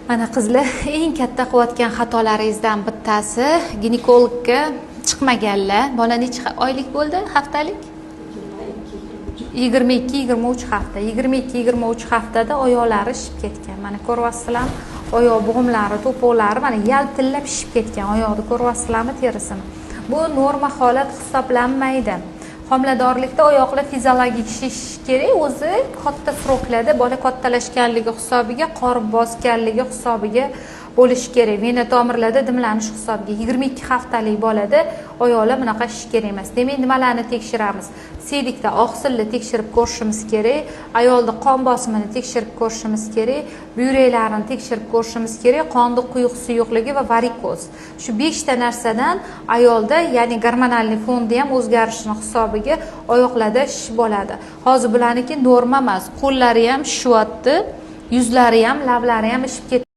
Mana qizlar, eng katta qilayotgan xatolaringizdan bittasi ginekologga chiqmaganlar. Bola necha oylik bo'ldi, haftalik? 22-23 hafta. 22-23 haftada oyoqlari shishib ketgan. Mana ko'ryapsizlarmi? Oyoq bo'g'imlari, to'poqlari mana yaltillab shishib ketgan. Oyoqni ko'ryapsizlarmi terisini? Bu norma holat hisoblanmaydi. Homiladorlikda oyoqlar fiziologik shishishi kerak, o'zi katta sroklarda bola kattalashganligi hisobiga, qorib bosganligi hisobiga bo'lishi kerak. Vena tomirlarda dimlanish hisobiga 22 haftalik bolada oyoqlar bunaqa shish kerak emas. Demak, nimalarni tekshiramiz? Siylikda oqsilni tekshirib ko'rishimiz kerak, ayolda qon bosimini tekshirib ko'rishimiz kerak, buyraklarini tekshirib ko'rishimiz kerak, qonni quyuqsi yo'qligi va varikoz. Shu 5 ta narsadan ayolda, ya'ni gormonal fonda ham o'zgarishini hisobiga oyoqlarda shish bo'ladi. Hozir bularniki norma emas. Qo'llari ham shishyapti, yuzlari ham, lablari ham shishib ketdi.